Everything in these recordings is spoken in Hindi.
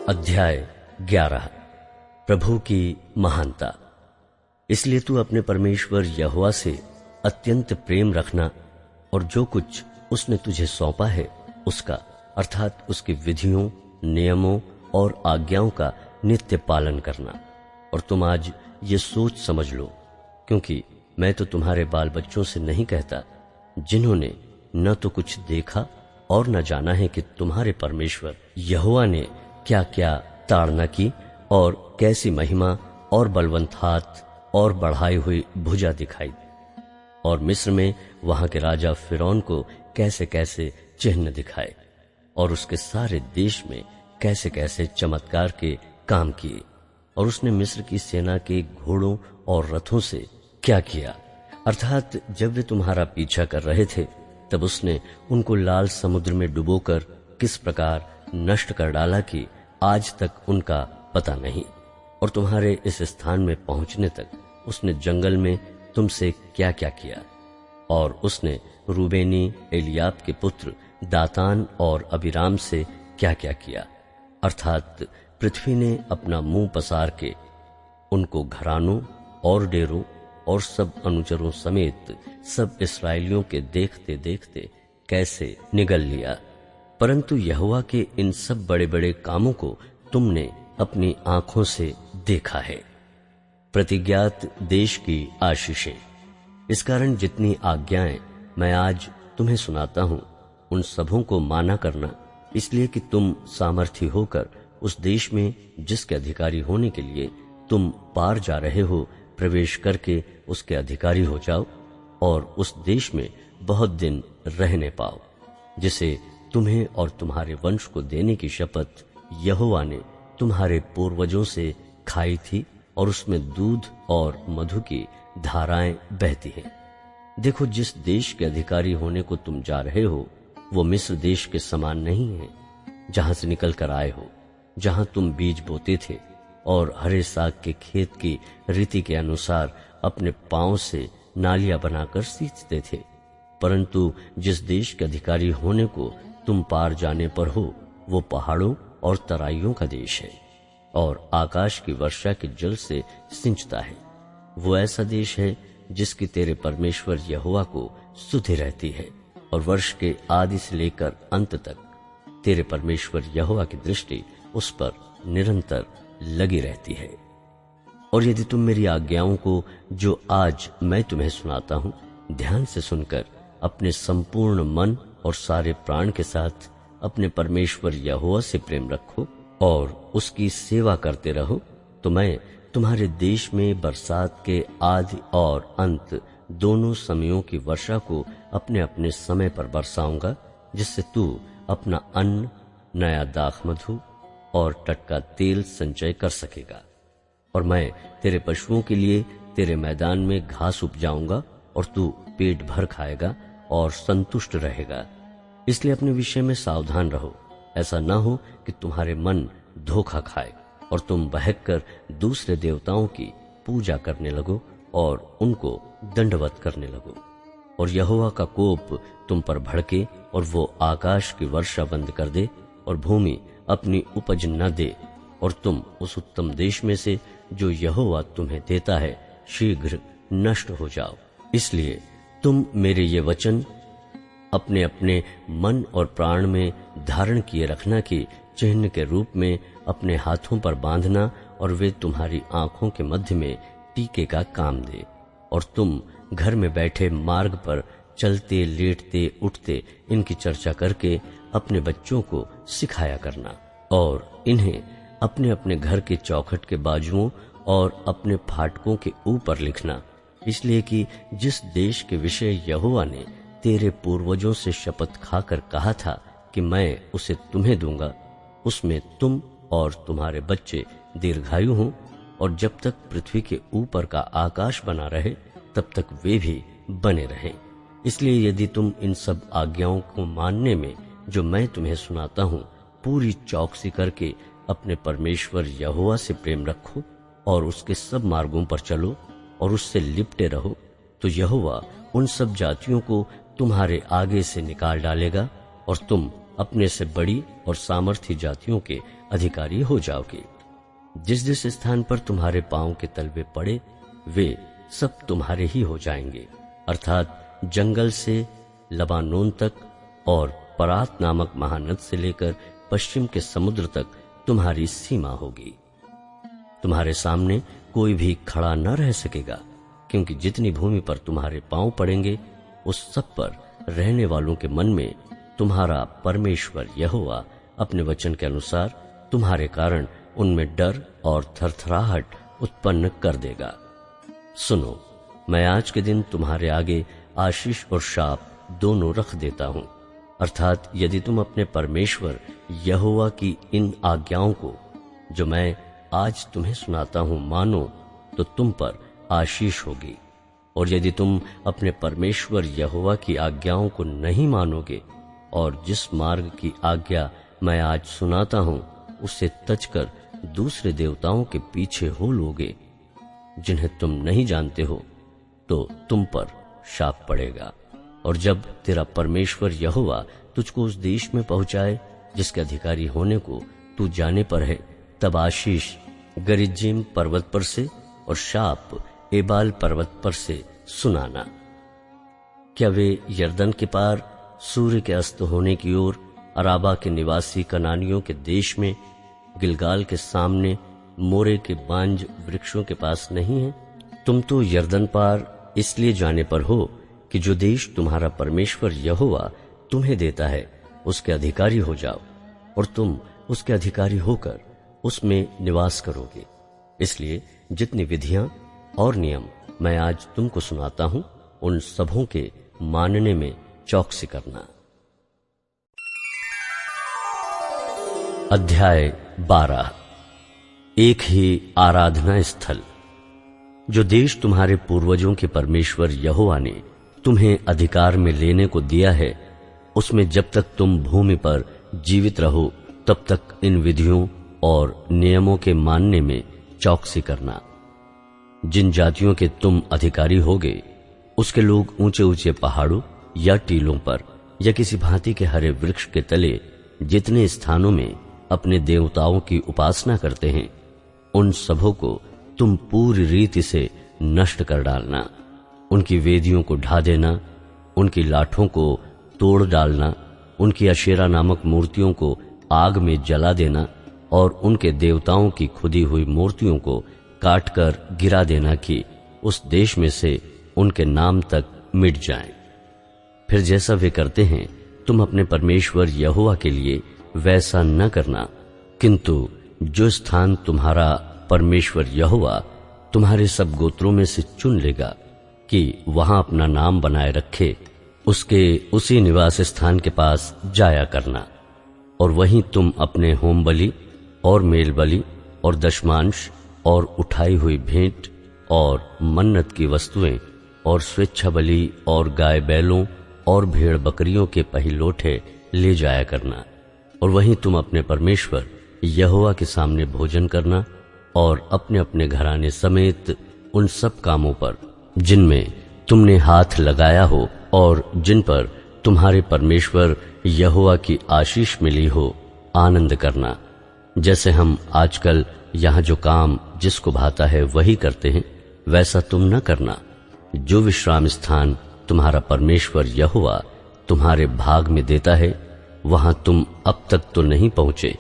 अध्याय 11। प्रभु की महानता। इसलिए तू अपने परमेश्वर यहोवा से अत्यंत प्रेम रखना और जो कुछ उसने तुझे सौंपा है उसका अर्थात उसकी विधियों, नियमों और आज्ञाओं का नित्य पालन करना। और तुम आज ये सोच समझ लो, क्योंकि मैं तो तुम्हारे बाल बच्चों से नहीं कहता, जिन्होंने न तो कुछ देखा और न जाना है कि तुम्हारे परमेश्वर यहोवा ने क्या क्या ताड़ना की और कैसी महिमा और बलवंत हाथ और बढ़ाई हुई भुजा दिखाई, और मिस्र में वहां के राजा फिरौन को कैसे कैसे चिन्ह दिखाए, और उसके सारे देश में कैसे कैसे चमत्कार के काम किए, और उसने मिस्र की सेना के घोड़ों और रथों से क्या किया। अर्थात जब वे तुम्हारा पीछा कर रहे थे तब उसने उनको लाल समुद्र में डुबोकर किस प्रकार नष्ट कर डाला कि आज तक उनका पता नहीं। और तुम्हारे इस स्थान में पहुंचने तक उसने जंगल में तुमसे क्या क्या किया। और उसने रूबेनी एलियाब के पुत्र दातान और अबीराम से क्या क्या किया। अर्थात पृथ्वी ने अपना मुंह पसार के उनको घरानों और डेरों और सब अनुचरों समेत सब इस्राएलियों के देखते देखते कैसे निगल लिया। परंतु यहोवा के इन सब बड़े बड़े कामों को तुमने अपनी आंखों से देखा है। प्रतिज्ञात देश की आशीषें। इस कारण जितनी आज्ञाएं मैं आज तुम्हें सुनाता हूं उन सबों को माना करना, इसलिए कि तुम सामर्थी होकर उस देश में जिसके अधिकारी होने के लिए तुम पार जा रहे हो प्रवेश करके उसके अधिकारी हो जाओ और उस देश में बहुत दिन रहने पाओ, जिसे तुम्हें और तुम्हारे वंश को देने की शपथ यहोवा ने तुम्हारे पूर्वजों से खाई थी, और उसमें दूध और मधु की धाराएं बहती हैं। देखो, जिस देश के अधिकारी होने को तुम जा रहे हो वो मिस्र देश के समान नहीं है, जहां से निकल कर आए हो, जहां तुम बीज बोते थे और हरे साग के खेत की रीति के अनुसार अपने पांव से नालियां बनाकर सींचते थे। परंतु जिस देश के अधिकारी होने को तुम पार जाने पर हो वो पहाड़ों और तराइयों का देश है और आकाश की वर्षा के जल से सिंचता है। वो ऐसा देश है जिसकी तेरे परमेश्वर यहोवा को सुधि रहती है, और वर्ष के आदि से लेकर अंत तक तेरे परमेश्वर यहोवा की दृष्टि उस पर निरंतर लगी रहती है। और यदि तुम मेरी आज्ञाओं को जो आज मैं तुम्हें सुनाता हूं ध्यान से सुनकर अपने संपूर्ण मन और सारे प्राण के साथ अपने परमेश्वर यहोवा से प्रेम रखो और उसकी सेवा करते रहो, तो मैं तुम्हारे देश में बरसात के आदि और अंत दोनों समयों की वर्षा को अपने अपने समय पर बरसाऊंगा, जिससे तू अपना अन्न, नया दाख मधु और टटका तेल संचय कर सकेगा। और मैं तेरे पशुओं के लिए तेरे मैदान में घास उपजाऊंगा और तू पेट भर खाएगा और संतुष्ट रहेगा। इसलिए अपने विषय में सावधान रहो, ऐसा न हो कि तुम्हारे मन धोखा खाए और तुम बहक कर दूसरे देवताओं की पूजा करने लगो और उनको दंडवत करने लगो, और यहोवा का कोप तुम पर भड़के और वो आकाश की वर्षा बंद कर दे और भूमि अपनी उपज न दे, और तुम उस उत्तम देश में से जो यहोवा तुम्हें देता है शीघ्र नष्ट हो जाओ। इसलिए तुम मेरे ये वचन अपने अपने मन और प्राण में धारण किए रखना कि चिन्ह के रूप में अपने हाथों पर बांधना, और वे तुम्हारी आंखों के मध्य में टीके का काम दे। और तुम घर में बैठे मार्ग पर चलते लेटते उठते इनकी चर्चा करके अपने बच्चों को सिखाया करना, और इन्हें अपने अपने घर के चौखट के बाजुओं और अपने फाटकों के ऊपर लिखना, इसलिए कि जिस देश के विषय यहोवा ने तेरे पूर्वजों से शपथ खाकर कहा था कि मैं उसे तुम्हें दूंगा, उसमें तुम और तुम्हारे बच्चे दीर्घायु हों, और जब तक पृथ्वी के ऊपर का आकाश बना रहे तब तक वे भी बने रहें। इसलिए यदि तुम इन सब आज्ञाओं को मानने में जो मैं तुम्हें सुनाता हूं पूरी चौकसी करके अपने परमेश्वर यहोवा से प्रेम रखो और उसके सब मार्गों पर चलो और उससे लिपटे रहो, तो यहोवा उन सब जातियों को तुम्हारे आगे से निकाल डालेगा और तुम अपने से बड़ी और सामर्थ्य जातियों के अधिकारी हो जाओगे। जिस जिस स्थान पर तुम्हारे पांव के तलवे पड़े वे सब तुम्हारे ही हो जाएंगे, अर्थात जंगल से लबानोन तक और परात नामक महानद से लेकर पश्चिम के समुद्र तक तुम्हारी सीमा होगी। तुम्हारे सामने कोई भी खड़ा न रह सकेगा, क्योंकि जितनी भूमि पर तुम्हारे पांव पड़ेंगे उस सब पर रहने वालों के मन में तुम्हारा परमेश्वर यहोवा अपने वचन के अनुसार तुम्हारे कारण उनमें डर और थरथराहट उत्पन्न कर देगा। सुनो, मैं आज के दिन तुम्हारे आगे आशीष और शाप दोनों रख देता हूं, अर्थात यदि तुम अपने परमेश्वर यहोवा की इन आज्ञाओं को जो मैं आज तुम्हें सुनाता हूं मानो तो तुम पर आशीष होगी, और यदि तुम अपने परमेश्वर यहोवा की आज्ञाओं को नहीं मानोगे और जिस मार्ग की आज्ञा मैं आज सुनाता हूं उसे तजकर दूसरे देवताओं के पीछे हो लोगे जिन्हें तुम नहीं जानते हो, तो तुम पर शाप पड़ेगा। और जब तेरा परमेश्वर यहोवा तुझको उस देश में पहुंचाए जिसके अधिकारी होने को तू जाने पर है, तब आशीष गरिज्जीम पर्वत पर से और शाप एबाल पर्वत पर से सुनाना। क्या वे यरदन के पार सूर्य के अस्त होने की ओर अराबा के निवासी कनानियों के देश में गिलगाल के सामने मोरे के बांज वृक्षों के पास नहीं है? तुम तो यरदन पार इसलिए जाने पर हो कि जो देश तुम्हारा परमेश्वर यहोवा तुम्हें देता है उसके अधिकारी हो जाओ, और तुम उसके अधिकारी होकर उसमें निवास करोगे। इसलिए जितनी विधियां और नियम मैं आज तुमको सुनाता हूं उन सबों के मानने में चौकसी करना। अध्याय 12। एक ही आराधना स्थल। जो देश तुम्हारे पूर्वजों के परमेश्वर यहोवा ने तुम्हें अधिकार में लेने को दिया है, उसमें जब तक तुम भूमि पर जीवित रहो तब तक इन विधियों और नियमों के मानने में चौकसी करना। जिन जातियों के तुम अधिकारी होगे उसके लोग ऊंचे ऊंचे पहाड़ों या टीलों पर या किसी भांति के हरे वृक्ष के तले जितने स्थानों में अपने देवताओं की उपासना करते हैं, उन सबों को तुम पूरी रीति से नष्ट कर डालना। उनकी वेदियों को ढा देना, उनकी लाठों को तोड़ डालना, उनकी अशेरा नामक मूर्तियों को आग में जला देना और उनके देवताओं की खुदी हुई मूर्तियों को काटकर गिरा देना कि उस देश में से उनके नाम तक मिट जाएं। फिर जैसा वे करते हैं तुम अपने परमेश्वर यहोवा के लिए वैसा न करना, किंतु जो स्थान तुम्हारा परमेश्वर यहोवा तुम्हारे सब गोत्रों में से चुन लेगा कि वहां अपना नाम बनाए रखे, उसके उसी निवास स्थान के पास जाया करना, और वहीं तुम अपने होम बलि और मेल बलि और दशमांश और उठाई हुई भेंट और मन्नत की वस्तुएं और स्वेच्छा बलि और गाय बैलों और भेड़ बकरियों के पहिलौठे ले जाया करना, और वहीं तुम अपने परमेश्वर यहोवा के सामने भोजन करना और अपने अपने घराने समेत उन सब कामों पर जिनमें तुमने हाथ लगाया हो और जिन पर तुम्हारे परमेश्वर यहोवा की आशीष मिली हो आनंद करना। जैसे हम आजकल यहाँ जो काम जिसको भाता है वही करते हैं, वैसा तुम न करना। जो विश्राम स्थान तुम्हारा परमेश्वर यहोवा तुम्हारे भाग में देता है वहां तुम अब तक तो नहीं पहुंचे,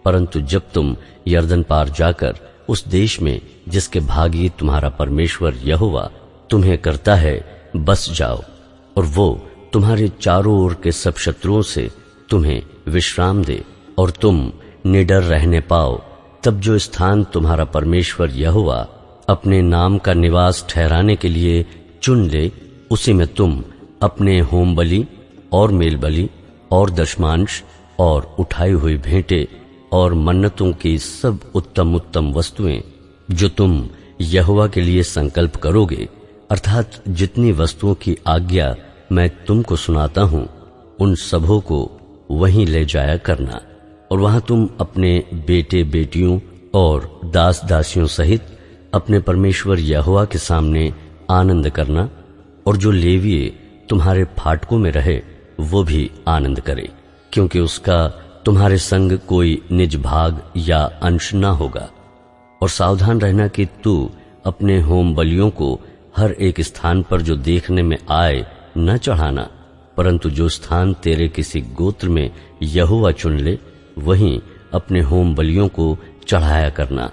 परंतु जब तुम यरदन पार जाकर उस देश में जिसके भागी तुम्हारा परमेश्वर यहोवा तुम्हें करता है बस जाओ, और वो तुम्हारे चारों ओर के सब शत्रुओं से तुम्हें विश्राम दे और तुम निडर रहने पाओ, तब जो स्थान तुम्हारा परमेश्वर यहोवा अपने नाम का निवास ठहराने के लिए चुन ले, उसी में तुम अपने होम बलि और मेल बलि और दशमांश और उठाई हुई भेंटे और मन्नतों की सब उत्तम उत्तम वस्तुएं जो तुम यहोवा के लिए संकल्प करोगे, अर्थात जितनी वस्तुओं की आज्ञा मैं तुमको सुनाता हूं, उन सबों को वहीं ले जाया करना, और वहां तुम अपने बेटे बेटियों और दास दासियों सहित अपने परमेश्वर यहोवा के सामने आनंद करना, और जो लेवीय तुम्हारे फाटकों में रहे वो भी आनंद करे, क्योंकि उसका तुम्हारे संग कोई निज भाग या अंश न होगा। और सावधान रहना कि तू अपने होम बलियों को हर एक स्थान पर जो देखने में आए न चढ़ाना, परंतु जो स्थान तेरे किसी गोत्र में यहोवा चुन ले वहीं अपने होम बलियों को चढ़ाया करना।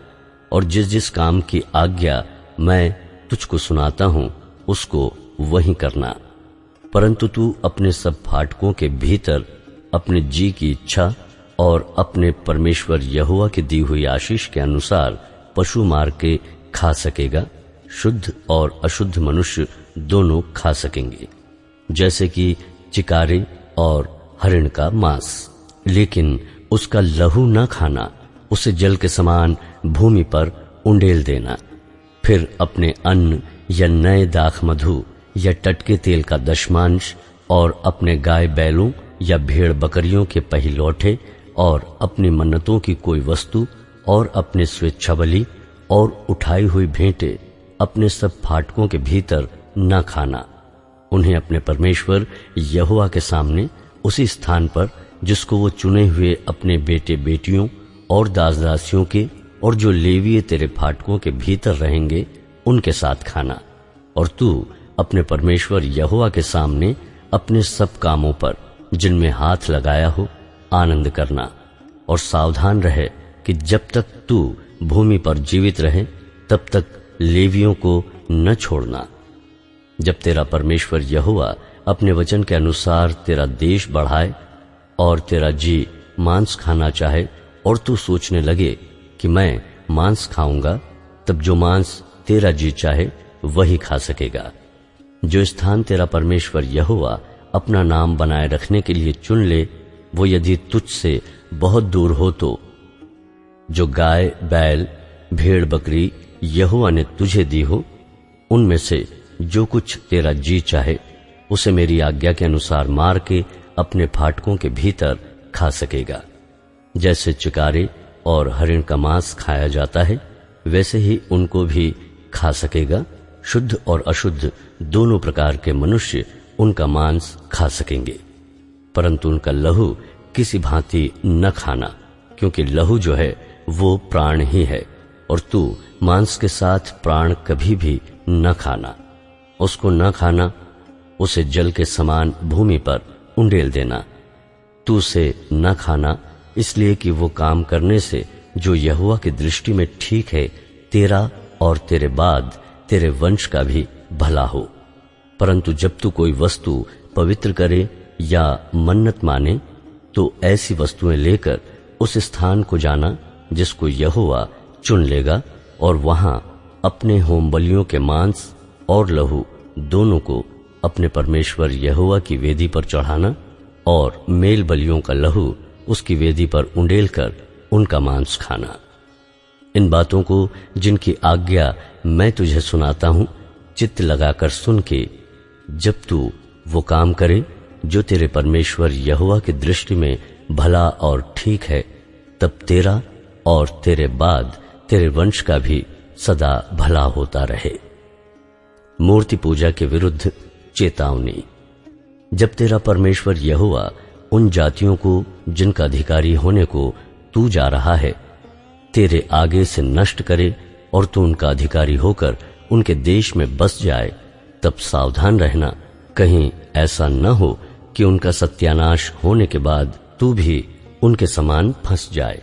और जिस जिस काम की आज्ञा मैं तुझको सुनाता हूं उसको वहीं करना। परंतु तू अपने सब फाटकों के भीतर अपने जी की इच्छा और अपने परमेश्वर यहोवा की दी हुई आशीष के अनुसार पशु मार के खा सकेगा। शुद्ध और अशुद्ध मनुष्य दोनों खा सकेंगे, जैसे कि चिकारे और हरिण का मांस, लेकिन उसका लहू न खाना, उसे जल के समान भूमि पर उंडेल देना। फिर अपने अन्न या नए दाख मधु या टटके तेल का दशमांश और अपने गाय बैलों या भेड़ बकरियों के पहिलौठे और अपनी मन्नतों की कोई वस्तु और अपने स्वेच्छाबलि और उठाई हुई भेंटें अपने सब फाटकों के भीतर न खाना। उन्हें अपने परमेश्वर यहोवा के सामने उसी स्थान पर जिसको वो चुने हुए अपने बेटे बेटियों और दास दासियों के और जो लेवीय तेरे फाटकों के भीतर रहेंगे उनके साथ खाना। और तू अपने परमेश्वर यहोवा के सामने अपने सब कामों पर जिनमें हाथ लगाया हो आनंद करना। और सावधान रहे कि जब तक तू भूमि पर जीवित रहे तब तक लेवियों को न छोड़ना। जब तेरा परमेश्वर यहोवा अपने वचन के अनुसार तेरा देश बढ़ाए और तेरा जी मांस खाना चाहे और तू सोचने लगे कि मैं मांस खाऊंगा, तब जो मांस तेरा जी चाहे वही खा सकेगा। जो स्थान तेरा परमेश्वर यहोवा अपना नाम बनाए रखने के लिए चुन ले, वो यदि तुझसे बहुत दूर हो तो जो गाय बैल भेड़ बकरी यहोवा ने तुझे दी हो, उनमें से जो कुछ तेरा जी चाहे उसे मेरी आज्ञा के अनुसार मार के अपने फाटकों के भीतर खा सकेगा। जैसे चिकारे और हरिण का मांस खाया जाता है वैसे ही उनको भी खा सकेगा। शुद्ध और अशुद्ध दोनों प्रकार के मनुष्य उनका मांस खा सकेंगे, परंतु उनका लहू किसी भांति न खाना, क्योंकि लहू जो है वो प्राण ही है। और तू मांस के साथ प्राण कभी भी न खाना। उसको न खाना, उसे जल के समान भूमि पर उंडेल देना। तू उसे न खाना इसलिए कि वो काम करने से जो यहोवा की दृष्टि में ठीक है, तेरा और तेरे बाद तेरे वंश का भी भला हो। परंतु जब तू कोई वस्तु पवित्र करे या मन्नत माने तो ऐसी वस्तुएं लेकर उस स्थान को जाना जिसको यहोवा चुन लेगा, और वहां अपने होम बलियों के मांस और लहू दोनों को अपने परमेश्वर यहोवा की वेदी पर चढ़ाना, और मेल बलियों का लहू उसकी वेदी पर उंडेल कर उनका मांस खाना। इन बातों को जिनकी आज्ञा मैं तुझे सुनाता हूं चित्त लगाकर सुन के जब तू वो काम करे जो तेरे परमेश्वर यहोवा की दृष्टि में भला और ठीक है, तब तेरा और तेरे बाद तेरे वंश का भी सदा भला होता रहे। मूर्ति पूजा के विरुद्ध चेतावनी। जब तेरा परमेश्वर यहोवा उन जातियों को जिनका अधिकारी होने को तू जा रहा है तेरे आगे से नष्ट करे और तू उनका अधिकारी होकर उनके देश में बस जाए, तब सावधान रहना कहीं ऐसा न हो कि उनका सत्यानाश होने के बाद तू भी उनके समान फंस जाए।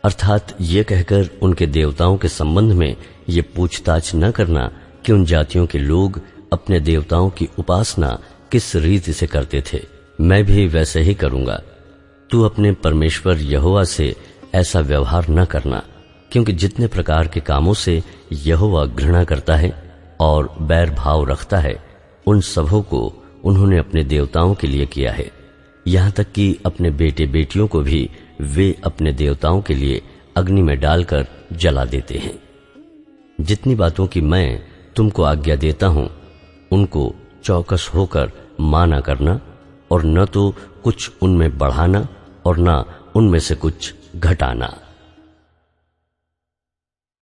अर्थात ये कहकर उनके देवताओं के संबंध में ये पूछताछ न करना कि उन जातियों के लोग अपने देवताओं की उपासना किस रीति से करते थे, मैं भी वैसे ही करूंगा। तू अपने परमेश्वर यहोवा से ऐसा व्यवहार न करना, क्योंकि जितने प्रकार के कामों से यहोवा घृणा करता है और बैर भाव रखता है, उन सबों को उन्होंने अपने देवताओं के लिए किया है। यहाँ तक कि अपने बेटे बेटियों को भी वे अपने देवताओं के लिए अग्नि में डालकर जला देते हैं। जितनी बातों की मैं तुमको आज्ञा देता हूं उनको चौकस होकर माना करना, और न तो कुछ उनमें बढ़ाना और न उनमें से कुछ घटाना।